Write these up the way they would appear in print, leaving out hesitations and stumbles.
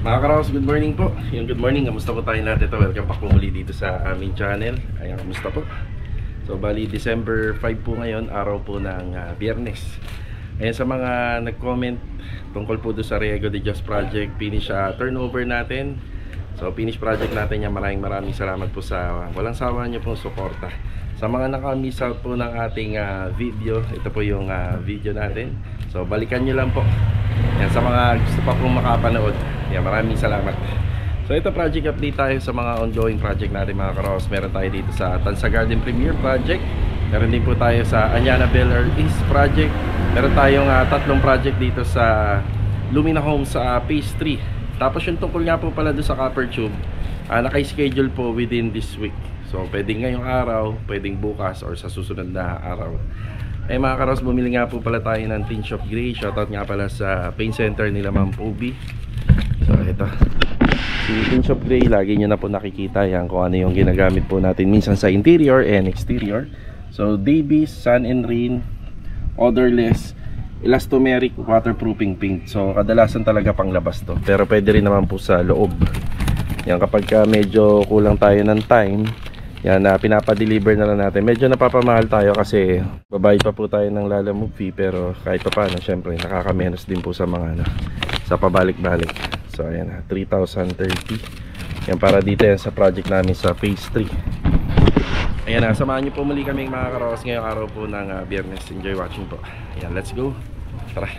Mga Karaos, good morning po. Yung good morning, kamusta po tayo natin ito? Welcome back po muli dito sa aming channel. Ayan, kamusta po? So, bali December 5 po ngayon, araw po ng Biyernes. Ayan, sa mga nag-comment tungkol po doon sa Riego de Dios project, finish turnover natin. So, finish project natin yan. Maraming salamat po sa walang sawa niyo pong suporta. Sa mga naka-miss out po ng ating video, ito po yung video natin. So, balikan nyo lang po. Yan, sa mga gusto pa pong makapanood, yan, maraming salamat. So ito, project update tayo sa mga ongoing project natin mga Karaos. Meron tayo dito sa Tansa Garden Premier project. Meron din po tayo sa Anyana Bel Air East project. Meron tayong tatlong project dito sa Lumina Homes sa Phase 3. Tapos yung tungkol nga po pala doon sa copper tube, naka-schedule po within this week. So pwedeng ngayong araw, pwedeng bukas, or sa susunod na araw. Eh mga Karaos, bumili nga po pala tayo ng Tin Shop Gray. Shoutout nga pala sa paint center nila Ma'am Ubi. So ito, si Tin Shop Gray, lagi nyo na po nakikita yan kung ano yung ginagamit po natin minsan sa interior and exterior. So Davies Sun and Rain Odorless Elastomeric Waterproofing Paint. So kadalasan talaga pang labas to, pero pwede rin naman po sa loob. Yan, kapag medyo kulang tayo ng time, yan, pinapadeliver na lang natin. Medyo napapamahal tayo kasi babayad pa po tayo ng lalamove fee, pero kahit pa paano, syempre nakakamenos din po sa mga sa pabalik-balik. So ayan, 3,030. Yan, para dito yan sa project namin sa phase 3. Ayan, samahan nyo po muli kaming mga Karaos ngayong araw po ng Biyernes. Enjoy watching po. Ayan, let's go. Tara.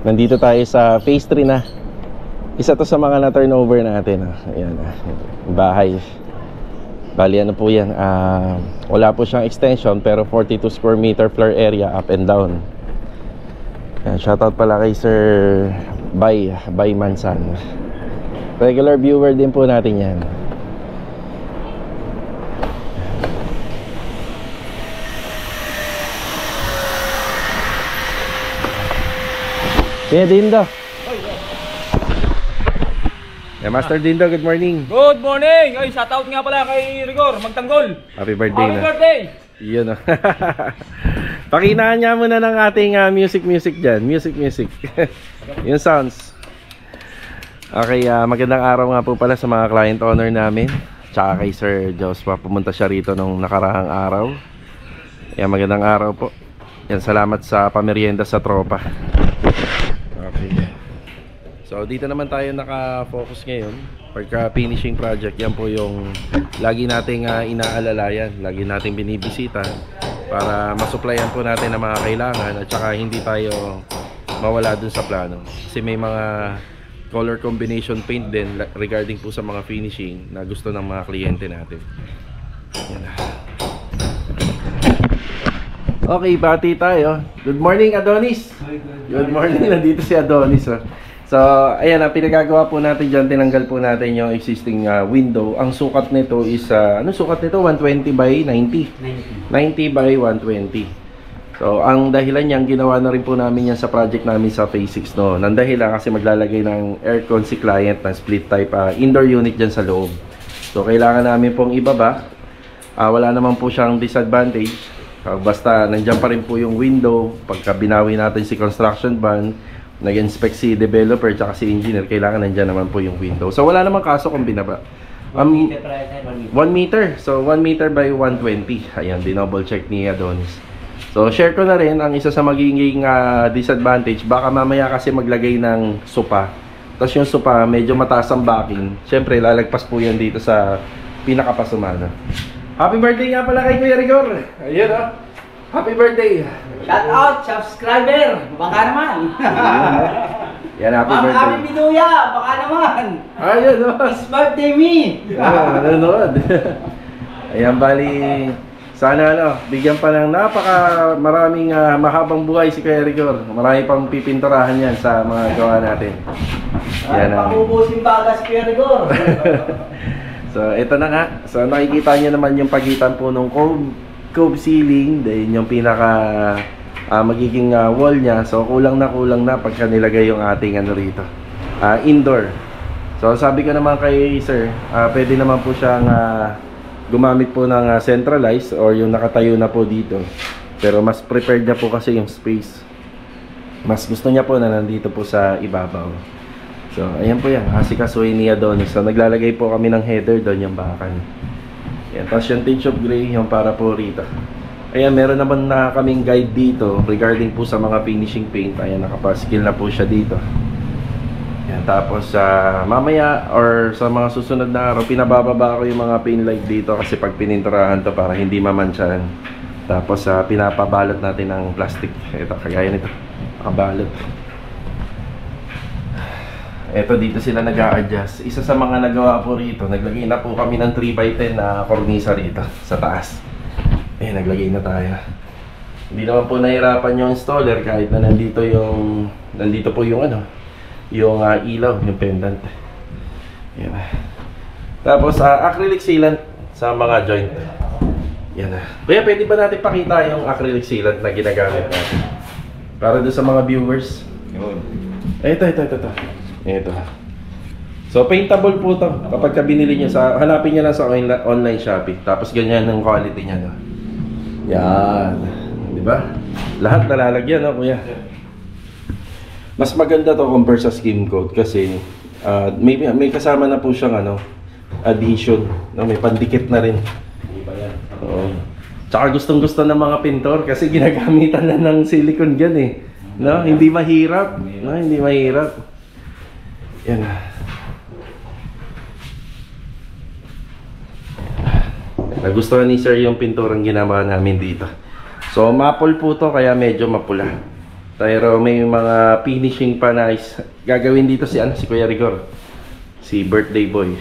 Nandito tayo sa phase 3 na. Isa to sa mga na-turnover natin. Ayan, bahay. Bali ano po yan, wala po siyang extension, pero 42 square meter floor area up and down. Shoutout pala kay Sir Bay Mansan. Regular viewer din po natin yan. Kaya Dindo. Yeah, Master Dindo, good morning. Good morning! Ay, shoutout nga pala kay Rigor Magtanggol. Happy birthday. Happy birthday! Yun o. Pakinaan niya muna ng ating music dyan. Music. Yung sounds. Okay, magandang araw nga po pala sa mga client owner namin. Tsaka kay Sir Joshua. Pumunta siya rito nung nakarahang araw. Yan, magandang araw po. Yan, salamat sa pamerienda sa tropa. Okay. So dito naman tayo naka-focus ngayon. Pagka finishing project, yan po yung lagi nating inaalalayan, lagi nating binibisita para masupplyan po natin ang mga kailangan, at saka hindi tayo mawala dun sa plano. Kasi may mga color combination paint din regarding po sa mga finishing na gusto ng mga kliyente natin. Yan. Okay, bati tayo. Good morning, Adonis. Good morning, nandito si Adonis. So, ayan, pinagagawa po natin dyan, tinanggal po natin yung existing window. Ang sukat nito is, ano sukat nito? 120 by 90? 90 by 120. So, ang dahilan niyan, ginawa na rin po namin yan sa project namin sa phase 6, no? Nang dahilan kasi maglalagay ng aircon si client na split type indoor unit dyan sa loob. So, kailangan namin pong ibaba. Wala naman po siyang disadvantage. Basta, nandyan pa rin po yung window. Pagka binawi natin si construction van, nag-inspect si developer tsaka si engineer, kailangan nandyan naman po yung window. So wala namang kaso kung binaba. 1 meter. So 1 meter by 120. Ayan, dinouble check ni Adonis. So share ko na rin ang isa sa magiging disadvantage. Baka mamaya kasi maglagay ng sopa. Tapos yung sopa medyo mataas ang backing. Siyempre lalagpas po yan dito sa pinakapasumana. Happy birthday nga pala kay Kuya Rigor. Ayun o. Happy birthday! Shout out, subscriber! Baka naman! Yan, happy birthday! Happy Biduya! Baka naman! Ayun o! It's birthday me! Nanonood! Ayan, bali, sana bigyan pa ng maraming mahabang buhay si Kuya Rigor. Marami pang pipinturahan yan sa mga gawa natin. Yan, pakubusin bagas Kuya Rigor! So, ito na nga. So, nakikita nyo naman yung pagitan po ng cove ceiling, dahil yung pinaka magiging wall niya. So kulang na pagka nilagay yung ating rito indoor. So sabi ko naman kay sir, pwede naman po siyang gumamit po ng centralized or yung nakatayo na po dito, pero mas prepared niya po kasi yung space. Mas gusto niya po na nandito po sa ibabaw. So, ayan po yan. Asikasuhin ni Adonis. So, naglalagay po kami ng header doon yung bakal. Ayan. Tapos yung tinge of gray, yung para po rito. Ayan, meron naman na kaming guide dito regarding po sa mga finishing paint. Ayan, nakapaskill na po siya dito. Ayan, tapos mamaya or sa mga susunod na araw, pinabababa ko yung mga paint light dito kasi pag pininturahan to para hindi mamansyahan. Tapos pinapabalot natin ng plastic. Ito, kagaya nito. Nakabalot. Ito, dito sila nag-a-adjust. Isa sa mga nagawa po rito, naglagay na po kami ng 3x10 na kornisa rito sa taas. Naglagay na tayo. Hindi naman po nahirapan yung installer kahit na nandito po yung yung ilaw, yung pendant. Yan. Tapos acrylic sealant sa mga joint. Yan na. Kaya pwede ba natin pakita yung acrylic sealant na ginagamit natin? Para doon sa mga viewers. Ito. Ito. So paintable po to. Kapag binili niyo hanapin niyo lang sa online Shopee. Tapos ganyan ang quality niya, no. Yan. 'Di ba? Lahat nalalagyan, no, kuya. Mas maganda to compare sa skim coat kasi may kasama na po siyang addition, no, may pandikit na rin. Hindi ba yan? Oo. Tsaka gustong-gusto ng mga pintor kasi ginagamitan na ng silicone diyan eh. No, hindi mahirap. No, hindi mahirap. Yan. Nagustuhan ni sir yung pinturang ginawa namin dito. So maple po to kaya medyo mapula. Pero may mga finishing pa na gagawin dito si Kuya Rigor. Si birthday boy.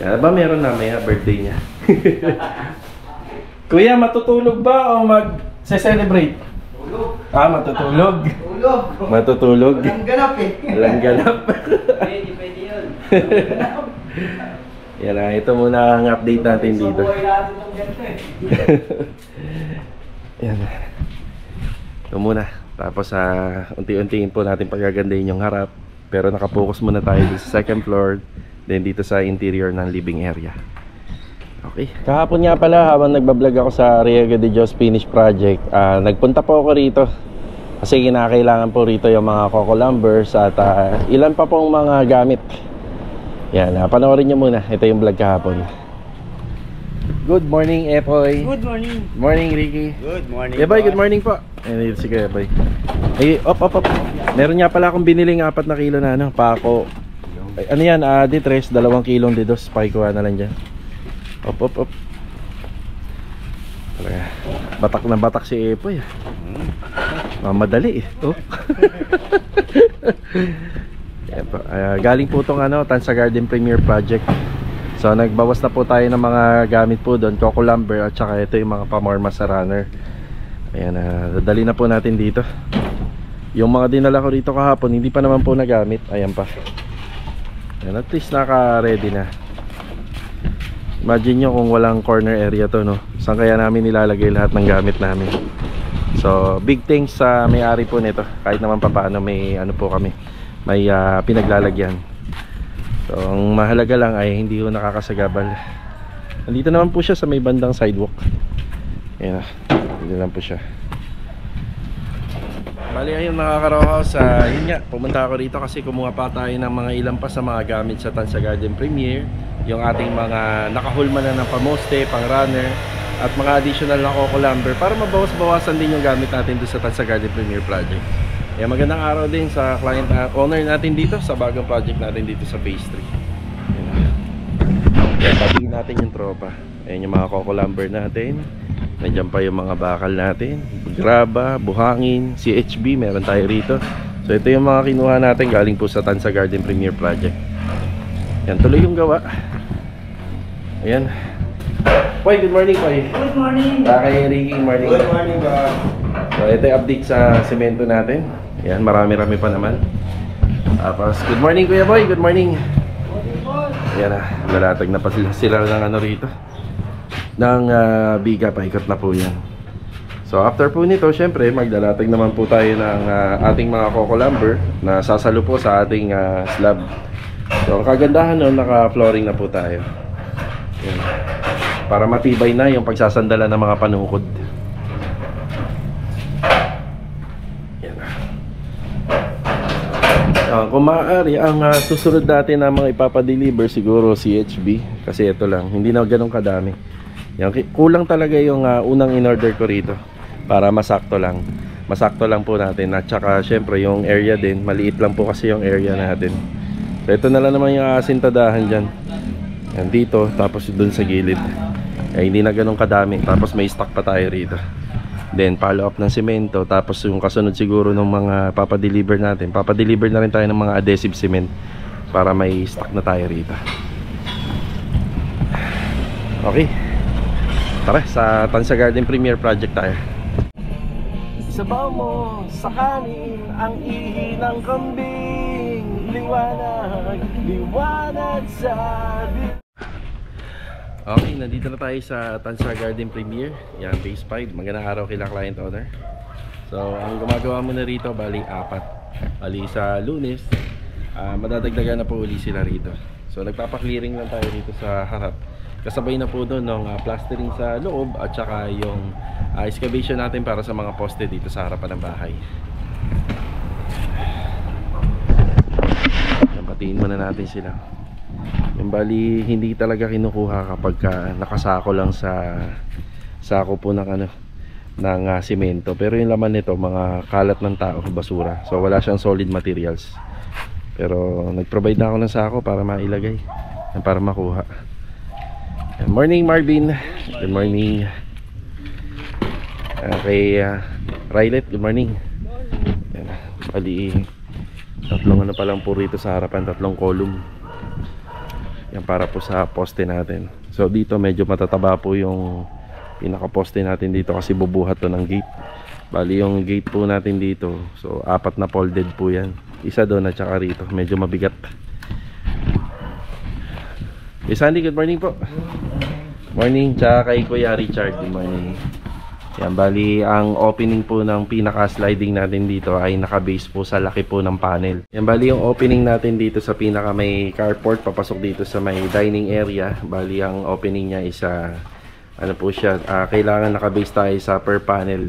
Yan ba meron na may birthday niya. Kuya, matutulog ba o mag-celebrate? Matutulog. Matutulog. Walang ganap eh. Walang ganap. Pwede yun. Yan na, ito muna ang update natin dito. Yan. Ito muna. Tapos unti-untiin po natin pagagandahin yung harap. Pero nakapokus muna tayo sa second floor. Then dito sa interior ng living area. Okay. Kahapon nga pala habang nagbablog ako sa Riega de Dios Finish Project, nagpunta po ako rito kasi kinakailangan po rito yung mga coco lumbers at ilan pa pong mga gamit. Yan, panoorin nyo muna. Ito yung vlog kahapon. Good morning, Epoy. Good morning. Morning, Ricky. Good morning. Epoy, good morning po. Ayan, dito si Epoy. Ay, op. Meron nga pala akong biniling 4 na kilo na pako. Ay, ano yan, ditres, 2 kilong didos. Pakikuha na lang dyan. Op. Talaga. Batak na batak si Epoy. Mamadali eh. Oh. Galing po itong Tansa Garden Premier Project. So nagbawas na po tayo ng mga gamit po doon, coco lumber at saka ito yung mga pamorma sa runner. Ayan, dadali na po natin dito. Yung mga dinala ko rito kahapon, hindi pa naman po nagamit. Ayan pa. Ayan, at least naka-ready na. Imagine nyo kung walang corner area to, no? Saan kaya namin nilalagay lahat ng gamit namin? So, big thanks sa may-ari po nito. Kahit naman pa paano may po kami. May pinaglalagyan. So, ang mahalaga lang ay hindi ko nakakasagabal. Nandito naman po siya sa may bandang sidewalk. Ayan na. Dito lang po siya. Bali ayun mga karohaus, yun nga, pumunta ako rito kasi kumuha pa tayo ng mga ilan pa sa mga gamit sa Tansa Garden Premier. Yung ating mga nakahulma na ng pamoste, pang runner at mga additional na coco lumber para mabawas-bawasan din yung gamit natin doon sa Tansa Garden Premier Project. Kaya magandang araw din sa client owner natin dito sa bagong project natin dito sa Phase 3. Kaya patingin natin yung tropa. Ayan yung mga coco lumber natin. Nandiyan pa yung mga bakal natin, graba, buhangin, CHB, meron tayo rito. So ito yung mga kinuha natin galing po sa Tansa Garden Premier Project. Yan, tuloy yung gawa. Ayan. Poy, good morning, Poy. Good morning. Kay Ricky, morning. Good morning, bro. So ito yung update sa semento natin. Ayan, marami-rami pa naman. Tapos, good morning, Kuya Boy, good morning. Ayan na, lalatag na pa sila ng rito. Ng biga, paikot na po yan. So after po nito, syempre maglalatag naman po tayo ng ating mga coco lumber na sasalo po sa ating slab. So ang kagandahan nun, naka-flooring na po tayo. Yan. Para matibay na yung pagsasandala ng mga panukod. Yan. Kung kung maaari, ang susunod natin na mga ipapadeliver siguro CHB. Kasi ito lang, hindi na ganun kadami. Yan, kulang talaga yung unang in-order ko rito. Para masakto lang. Masakto lang po natin. At saka syempre yung area din, maliit lang po kasi yung area natin. So ito na lang naman yung asintadahan dyan. Yan dito, tapos dun sa gilid. Hindi na ganun kadami. Tapos may stock pa tayo rito. Then follow up ng semento. Tapos yung kasunod siguro ng mga papadeliver natin, papadeliver na rin tayo ng mga adhesive cement para may stock na tayo rito. Okay, tara sa Tansa Garden Premier Project tayo. Sabaw mo sa kanin ang ihi ng kambing. Liwanag, liwanag sa okay, nandito na tayo sa Tansa Garden Premier. Yan, base 5. Magandang araw kila client owner. So, ang gumagawa mo na rito, bali 4. Bali sa Lunes, madadagdagan na po uli sila rito. So, nagpapa-clearing lang tayo rito sa harap. Kasabay na po doon ng plastering sa loob at saka yung excavation natin para sa mga poste dito sa harapan ng bahay. Patiin muna natin sila. Yung bali hindi talaga kinukuha kapag nakasako lang sa sako po ng semento, pero yung laman nito mga kalat ng tao, basura, so wala siyang solid materials. Pero nag-provide na ako ng sako para mailagay, para makuha. Good morning Marvin. Good morning. Kay Rylet, good morning. Bali tatlong pa lang po rito sa harapan, tatlong column. Yan para po sa poste natin. So dito medyo matataba po yung pinaka-poste natin dito kasi bubuhat to ng gate. Bali yung gate po natin dito, so 4 na folded po yan. Isa doon at saka rito, medyo mabigat. Hey Sandy, good morning po. Morning, tsaka kay Kuya Richard, good morning. Yan, bali ang opening po ng pinaka-sliding natin dito ay naka-base po sa laki po ng panel. Yan, bali yung opening natin dito sa pinaka may carport papasok dito sa may dining area. Bali ang opening niya is ano po siya, kailangan naka-base tayo sa per panel.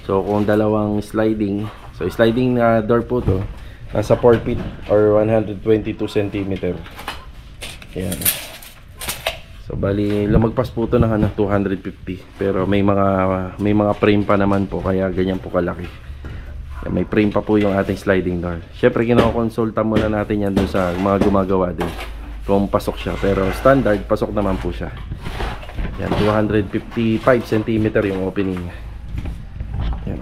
So kung dalawang sliding, so sliding na door po to, nasa 4 feet or 122 cm. Yan. So bali lumagpas po ito ng 250, pero may mga frame pa naman po kaya ganyan po kalaki. May frame pa po yung ating sliding door. Syempre kinokonsulta muna natin yan doon sa mga gumagawa din kung pasok siya, pero standard pasok naman po siya. Yan, 255 cm yung opening. Yan,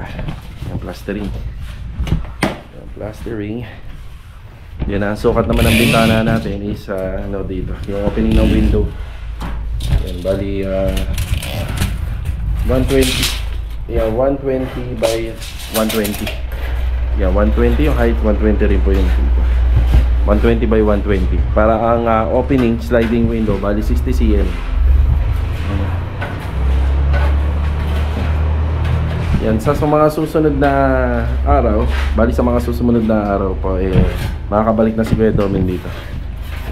yung plastering. Yung plastering. Yan, ang sukat naman ng bintana natin is ano dito, yung opening ng window. Yan, bali 120. Yeah, 120 by 120. Yeah, 120 yung height, 120 rin po yung dito. 120 by 120. Para ang opening sliding window bali 60 cm. Yan, sa mga susunod na araw, bali sa mga susunod na araw po makakabalik na si Kuya Domin dito.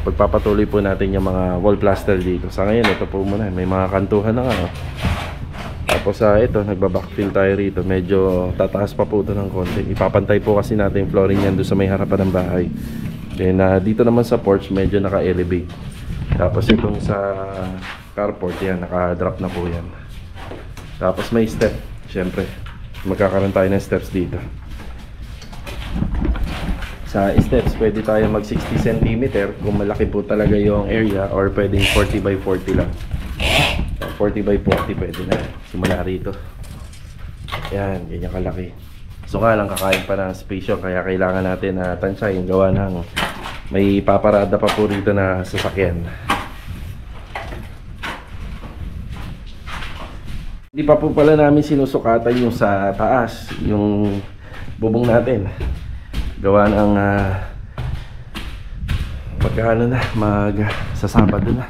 Pagpapatuloy po natin yung mga wall plaster dito. Sa ngayon, ito po muna. May mga kantuhan na nga. Tapos ito, nagbabackfill tayo rito. Medyo tataas pa po ito ng konti. Ipapantay po kasi natin yung flooring yan doon sa may harapan ng bahay. Then dito naman sa porch, medyo naka-elevate. Tapos itong sa carport, yan, naka-drop na po yan. Tapos may step. Siyempre, magkakaroon tayo ng steps dito. Sa steps, pwede tayo mag 60 cm kung malaki po talaga yung area, or pwedeng 40 by 40 lang. 40 by 40 pwede na. Simula rito. Yan, ganyan kalaki. So nga lang, kakain pa ng space yun, kaya kailangan natin tansyahin, gawa ng may paparada pa po rito na sasakyan. Hindi pa po pala namin sinusukatan yung sa taas, yung bubong natin. Gawa ng magkano na, sa Sabado na.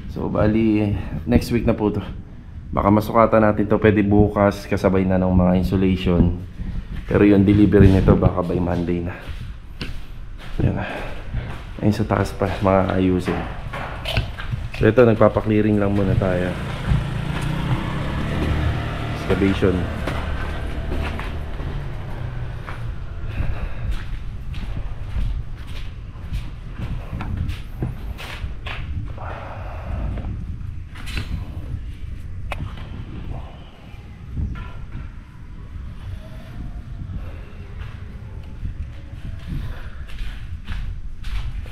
So bali next week na po to. Baka masukatan natin to, pwede bukas kasabay na ng mga insulation. Pero yung delivery nito baka by Monday na. Yan na. Ayun sa taas pa, mga ayusin. So ito, nagpapa-clearing lang muna tayo. Excavation.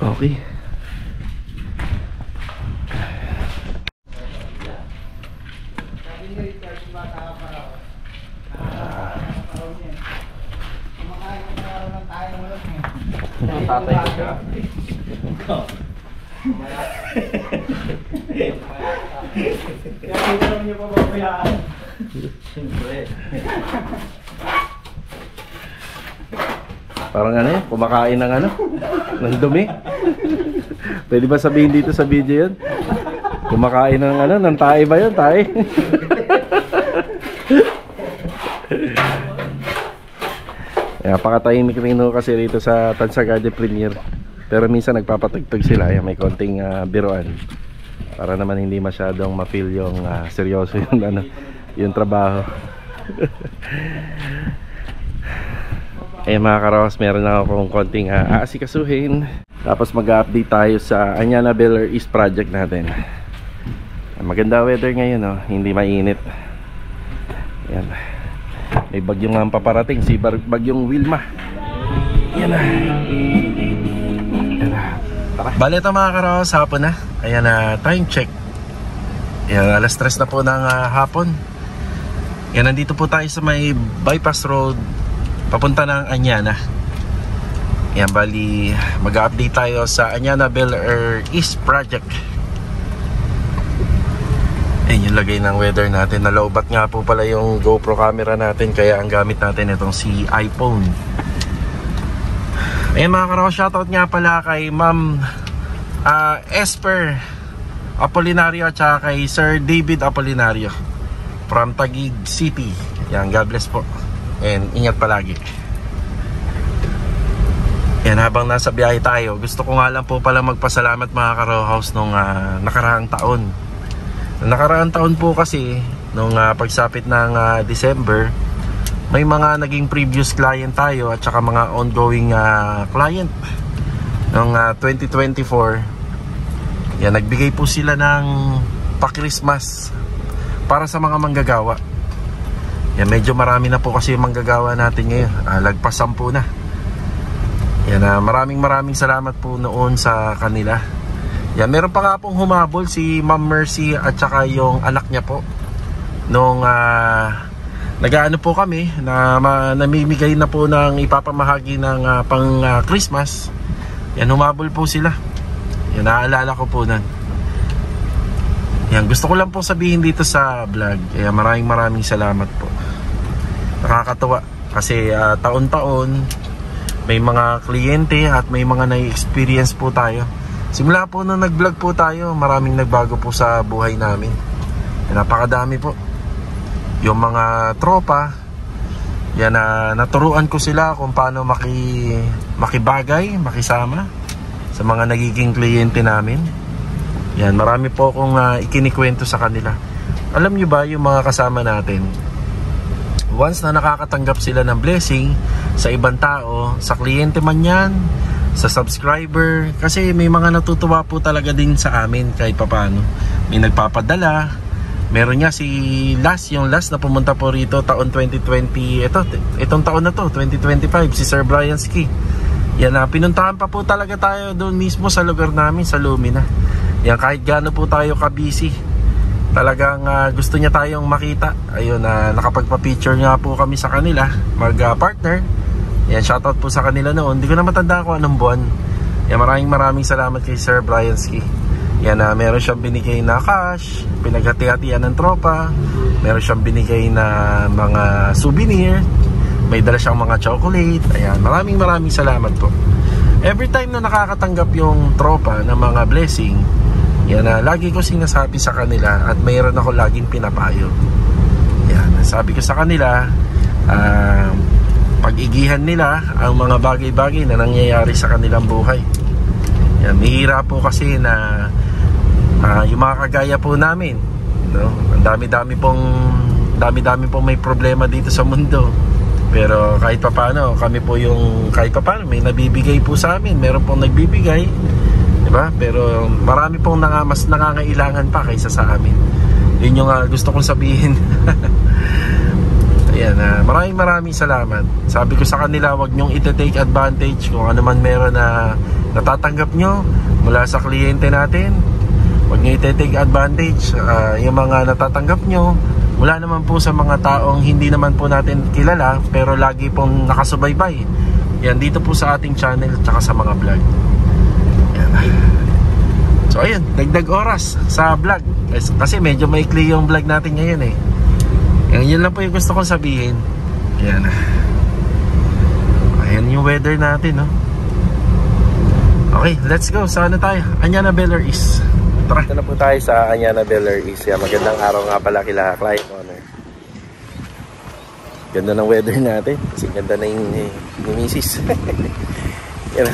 Okay. Tatay ko siya. Kaya hindi naman niyo pababayaan. Siyempre. Parang ano yun, kumakain ng ano, ng dumi. Pwede ba sabihin dito sa video yun? Kumakain ng ano, ng tae ba yun? Tae? Pakatahimik rin kasi rito sa Tansagade Premier. Pero minsan nagpapatugtog sila, may konting biruan. Para naman hindi masyadong ma-feel yung seryoso yung, ano, yung trabaho. Mga karawas, meron lang akong konting aasikasuhin. Tapos mag-update tayo sa Anyana Beller East project natin. Maganda weather ngayon, no? Hindi mainit. Yan. May bagyong ang paparating, si bagyong Wilma. Yan na. Yan na. Bale ito mga karawas, hapon na. Ayan na, time check. Yan, alas 3 na po ng hapon. Yan, nandito po tayo sa may bypass road papunta ng Anyana. Yan, bali mag-update tayo sa Anyana Beller East project. Ayan yung lagay ng weather natin. Nalobat nga po pala yung GoPro camera natin, kaya ang gamit natin itong si iPhone. Ayan mga karaw, shoutout nga pala kay Ma'am Esper Apolinario at saka kay Sir David Apolinario from Taguig City. Yan, God bless po. And ingat palagi. Yan, habang nasa biyahe tayo, gusto ko nga lang po pala magpasalamat mga ka-row house nung nakaraang taon. Nakaraang taon po kasi nung pagsapit ng December, may mga naging previous client tayo at saka mga ongoing client. Nung 2024, yan, nagbigay po sila ng pa-Christmas para sa mga manggagawa. Yan, medyo marami na po kasi yung manggagawa natin ngayon. Lagpas 10 na. Yan, maraming salamat po noon sa kanila. Yan, meron pa nga pong humabol si Ma'am Mercy at saka yung anak niya po. Nung nag-aano po kami na namimigay na po ng ipapamahagi ng pang Christmas. Yan, humabol po sila. Yan, naaalala ko po nun. Yan, gusto ko lang po sabihin dito sa vlog. Yan, maraming salamat po. Nakakatuwa kasi taon-taon may mga kliyente at may mga na-experience po tayo. Simula po nung nag-vlog po tayo, maraming nagbago po sa buhay namin. Napakadami po. Yung mga tropa, yan, naturuan ko sila kung paano makibagay, makisama sa mga nagiging kliyente namin. Yan, marami po akong ikinikwento sa kanila. Alam nyo ba yung mga kasama natin, once na nakakatanggap sila ng blessing sa ibang tao, sa kliyente man yan, sa subscriber, kasi may mga natutuwa po talaga din sa amin kahit papano. May nagpapadala. Meron nga si yung last na pumunta po rito taon 2020, itong taon na to 2025, si Sir Brian Ski. Yan, pinuntahan pa po talaga tayo doon mismo sa lugar namin sa Lumina. Yan, kahit gaano po tayo ka-busy, talagang gusto niya tayong makita. Ayun, nakapagpa-picture nga po kami sa kanila, mag-partner. Yan, shoutout po sa kanila noon. Hindi ko na matanda kung anong buwan. Yan, maraming salamat kay Sir Brian Ski. Yan, meron siyang binigay na cash, pinaghati-hatian ng tropa. Meron siyang binigay na mga souvenir. May dala siyang mga chocolate. Ayan, maraming salamat po. Every time na nakakatanggap yung tropa ng mga blessing, yan, lagi ko sinasabi sa kanila at mayroon ako laging pinapayo. Yan, sabi ko sa kanila, pag-igihan nila ang mga bagay-bagay na nangyayari sa kanilang buhay. Yan, mahirap po kasi na yung mga kagaya po namin, no? Ang dami-dami pong may problema dito sa mundo. Pero kahit papaano, kami po yung kahit papaano may nabibigay po sa amin, meron pong nagbibigay, di ba? Pero marami pong mas nangangailangan pa kaysa sa amin. Yun yung gusto kong sabihin. Ayan, maraming salamat. Sabi ko sa kanila, wag nyong ite-take advantage kung ano man meron na natatanggap nyo mula sa kliyente natin. Huwag nyo i-take advantage. Yung mga natatanggap nyo mula naman po sa mga taong hindi naman po natin kilala pero lagi pong nakasubaybay. Yan, dito po sa ating channel tsaka sa mga vlog. Yan. So ayun, dagdag oras sa vlog kasi medyo maikli yung vlog natin ngayon eh. Yan lang po yung gusto kong sabihin. Ayan. Ayan yung weather natin, no? Okay, let's go. Saan na tayo? Anyana Beller East. Tara. Ito na po tayo sa Anyana Beller East. Magandang araw nga pala kila Client Owner. Ganda ng weather natin. Kasi ganda na yung ni Mrs. Ayan.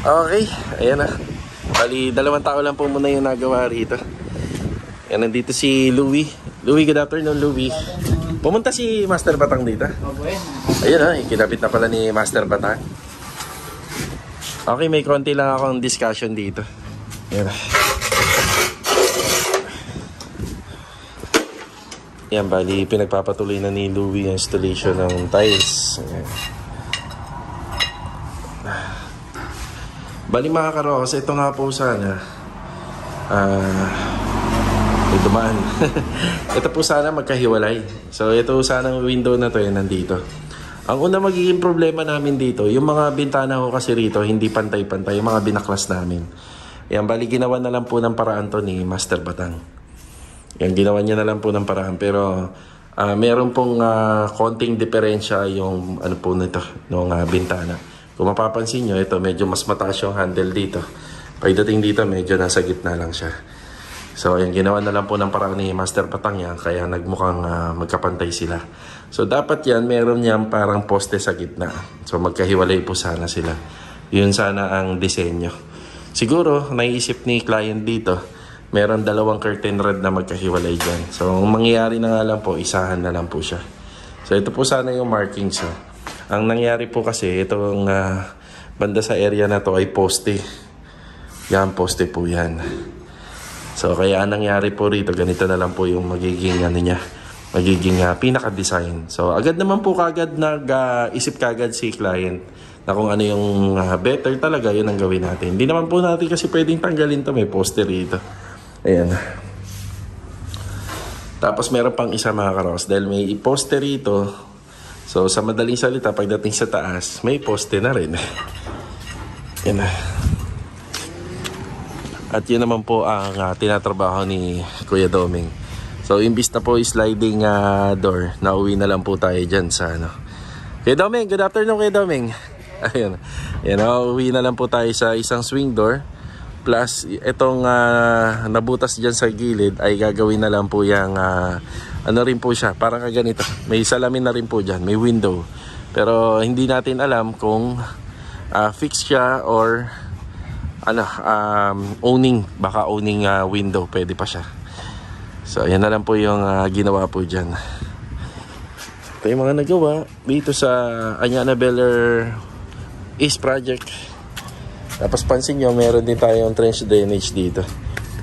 Okay, ayan na. Bali, 2 tao lang po muna yung nagawa rito. Ayan, nandito si Louie. Louie, good afternoon, Louie. Pumunta si Master Batang dito. Ayun ha, kinabit na pala ni Master Batang. Okay, may konti lang akong discussion dito. Ayan. Yan, bali, pinagpapatuloy na ni Louie ang installation ng tiles. Ayan. Bali mga karos, ito nga po sana may dumaan. Ito po sana magkahiwalay. So ito sana window na to yan nandito. Ang una magiging problema namin dito, yung mga bintana ko kasi rito hindi pantay-pantay, yung mga binaklas namin. Yan, bali ginawa na lang po ng paraan to ni Master Batang. Yan, ginawa niya na lang po ng paraan. Pero meron pong konting diferensya yung ano po nito, ng bintana. Kung mapapansin nyo, ito medyo mas mataas yung handle dito. Pagdating dito, medyo nasa gitna lang siya. So, yung ginawa na lang po ng parang ni Master Batang yan, kaya nagmukhang magkapantay sila. So, dapat yan, meron yan parang poste sa gitna. So, magkahiwalay po sana sila. Yun sana ang disenyo. Siguro, naisip ni client dito, meron 2 curtain rod na magkahiwalay dyan. So, ang mangyayari na nga lang po, isahan na lang po siya. So, ito po sana yung markings. Ang nangyari po kasi, itong banda sa area na to ay poste. Yan, poste po yan. So, kaya ang nangyari po rito, ganito na lang po yung magiging, magiging pinaka-design. So, agad naman po kagad nag-isip kagad si client na kung ano yung better talaga, yun ang gawin natin. Hindi naman po natin kasi pwedeng tanggalin to, may poste rito. Ayan. Tapos, meron pang isa mga karos, dahil may poste rito. So, sa madaling salita, pagdating sa taas, may poste na rin. Ayan na. At yun naman po ang tinatrabaho ni Kuya Doming. So, imbis na po sliding door, nauwi na lang po tayo dyan sa ano. Kuya Doming, good afternoon Kuya Doming. Ayun. Yan, nauwi na lang po tayo sa isang swing door. Plus, itong nabutas dyan sa gilid ay gagawin na lang po yung ano rin po siya, parang ganito. May salamin na rin po dyan, may window. Pero hindi natin alam kung fix siya or owning, baka owning window, pwede pa siya. So, ayan na lang po yung ginawa po dyan. Ito yung mga nagawa dito sa Anyana Beller East Project. Tapos pansin nyo, meron din tayong trench drainage dito.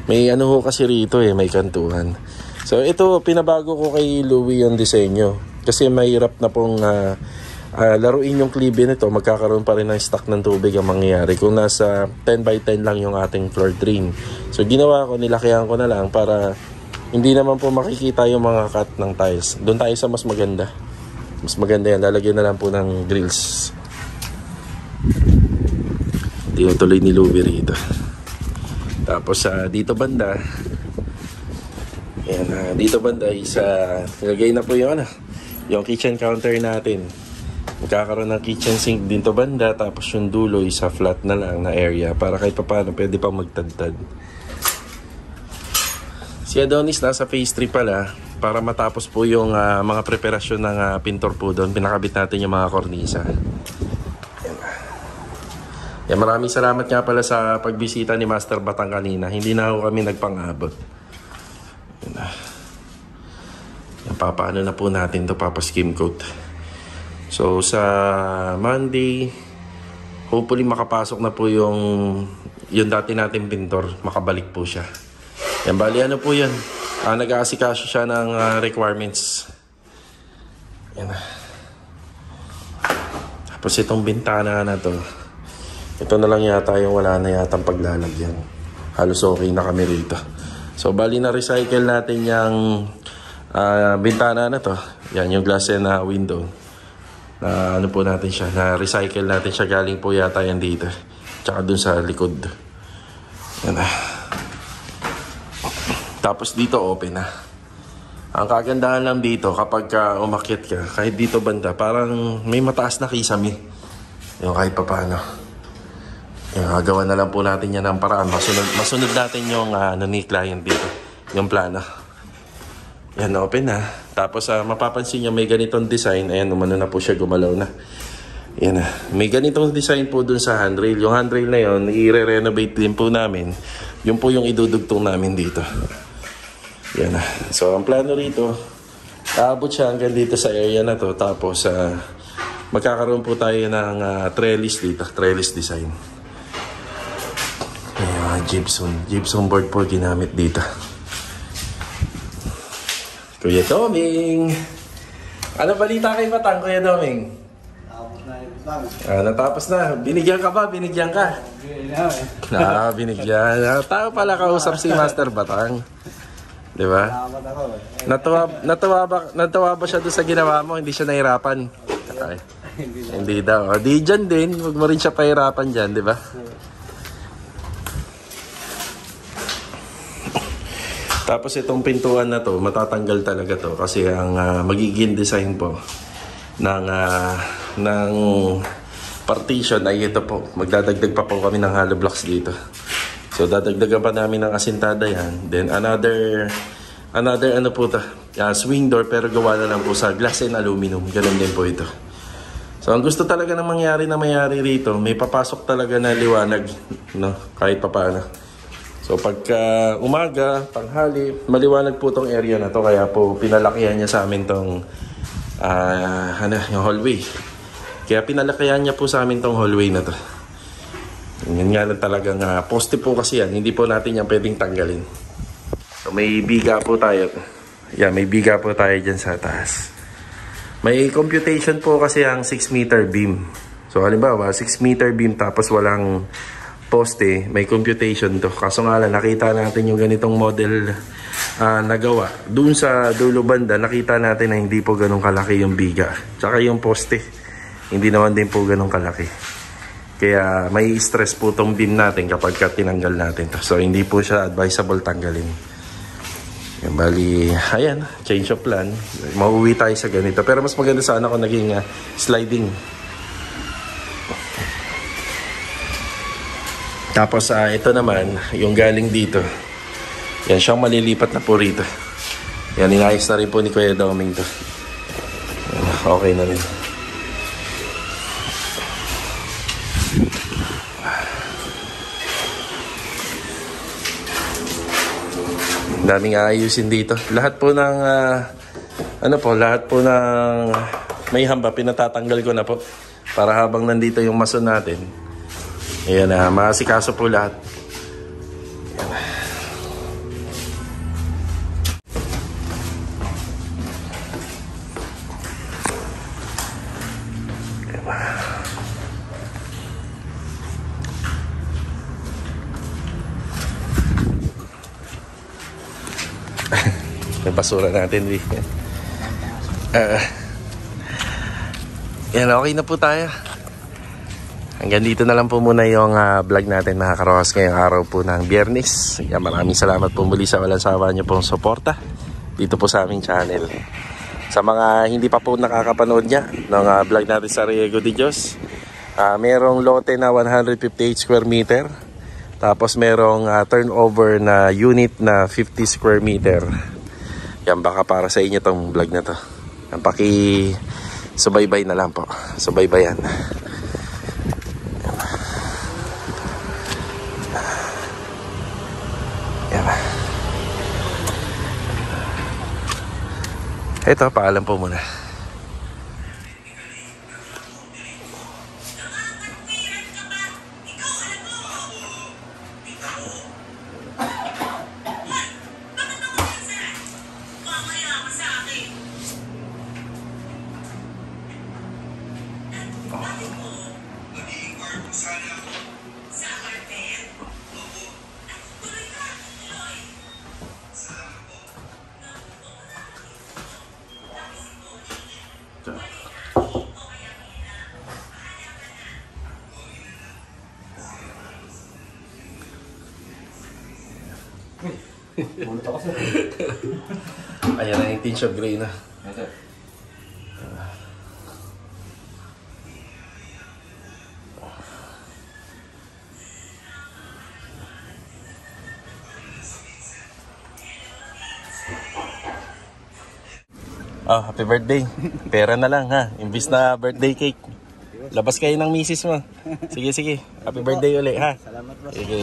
May ano ho kasi rito may kantuhan. So, ito, pinabago ko kay Louie yung disenyo. Kasi mahirap na pong laruin yung klibe nito, magkakaroon pa rin ng stock ng tubig ang mangyayari kung nasa 10x10 lang yung ating floor drain. So ginawa ko, nilakihan ko na lang para hindi naman po makikita yung mga cut ng tiles. Doon tayo sa mas maganda. Mas maganda yan, lalagyan na lang po ng grills. Tinutuloy ni Louie rito. Tapos dito banda, ayan, dito banda is nilagay na po yung yung kitchen counter natin. Magkakaroon ng kitchen sink dito banda, tapos yung dulo isa flat na lang na area para kahit paano pwede pang magtadtad. Si Adonis nasa phase 3 pala para matapos po yung mga preparasyon ng pintor po doon. Pinakabit natin yung mga kornisa. Yan, maraming salamat nga pala sa pagbisita ni Master Batang kanina. Hindi na ako kami nagpang-abot. Yan, papaano na po natin to, papa-skim coat. So, sa Monday, hopefully makapasok na po yung dati nating pintor. Makabalik po siya. Yan, bali ano po yan. Nag-aasikaso siya ng requirements. Yan. Tapos itong bintana na to, Ito na lang yata yung wala na yata paglalagyan. Halos okay na kami rito. So bali na recycle natin yung bintana na to. Yan yung glass na window. Na ano po natin siya, na recycle natin siya, galing po yata yan dito. Tsaka dun sa likod. Yan na. Tapos dito open na. Ang kagandahan lang dito kapag umakyat ka, kahit dito banda, parang may mataas na kisame. Yung kahit papaano. Yung gagawa na lang po natin yan ng paraan. Masunod natin yung ni client dito. Yung plano. Yan, open na. Tapos mapapansin nyo may ganitong design. Ayan, umano na po siya, gumalaw na. Yan na. May ganitong design po dun sa handrail. Yung handrail na yun, i-renovate din po namin. Yun po yung idudugtong namin dito. Yan na. So, ang plano rito, aabot siya hanggang dito sa area na to. Tapos, magkakaroon po tayo ng trellis dito. Trellis design. Ayan, gypsum board po ginamit dito. Kuya Doming! Ano balita kay Batang, Kuya Doming? Tapos na yung Batang. Natapos na. Binigyan ka ba? Binigyan ka? Binigyan. Tao pala kausap si Master Batang. Di ba? Natuwa ba siya doon sa ginawa mo? Hindi siya nahirapan? Ay, hindi daw. Di dyan din. Huwag mo rin siya pahirapan dyan, di ba? Tapos itong pintuan na to, matatanggal talaga to. Kasi ang magiging design po ng partition ay ito po. Magdadagdag pa po kami ng hollow blocks dito. So dadagdagan pa namin ng asintada yan. Then another ano po ito, swing door, pero gawa na lang po sa glass and aluminum. Ganun din po ito. So ang gusto talaga ng mangyari rito, may papasok talaga na liwanag, no? Kahit papaano. So pagka umaga, tanghali, maliwanag po tong area na to. Kaya po pinalakihan niya sa amin tong yung hallway. Kaya pinalakihan niya po sa amin tong hallway na to. Yan nga lang talagang poste po kasi yan. Hindi po natin yan pwedeng tanggalin. So may biga po tayo. Yan, may biga po tayo dyan sa taas. May computation po kasi ang 6 meter beam. So halimbawa 6 meter beam tapos walang poste, may computation to. Kaso nga lang, nakita natin yung ganitong model nagawa. Doon sa dulo banda, nakita natin na hindi po ganun kalaki yung biga. Tsaka yung poste, hindi naman din po ganun kalaki. Kaya may stress po tong beam natin kapag tinanggal natin to. So hindi po siya advisable tanggalin. Yan, bali, ayan, change of plan. Mauwi tayo sa ganito. Pero mas maganda sana kung naging sliding. Tapos ito naman, yung galing dito. Yan, siyang malilipat na po rito. Yan, inayos na rin po ni Kuya Doming to. Yan, okay na rin. Daming aayusin dito. Lahat po ng lahat po ng may hamba pinatatanggal ko na po para habang nandito yung mason natin. Ayan na, maasikaso po lahat. May basura natin, yan, okay na po tayo. Hanggang dito na lang po muna yung vlog natin, mga karokas, ngayong araw po ng Biyernes. Yan, maraming salamat po muli sa walang sawa niyo pong suporta dito po sa aming channel. Sa mga hindi pa po nakakapanood niya ng vlog natin sa Riego de Dios, merong lote na 158 square meter. Tapos merong turnover na unit na 50 square meter. Yan, baka para sa inyo tong vlog na to. Yan, subaybay na lang po. Subaybayan. Yan. Ito, paalam po muna. Sana Bulto ko, sir. Ayan na yung tinge of gray na. Sir. Oh, happy birthday. Pera na lang ha. Imbis na birthday cake. Labas kayo ng misis mo. Sige, sige. Happy birthday ulit ha. Salamat, boss. Sige.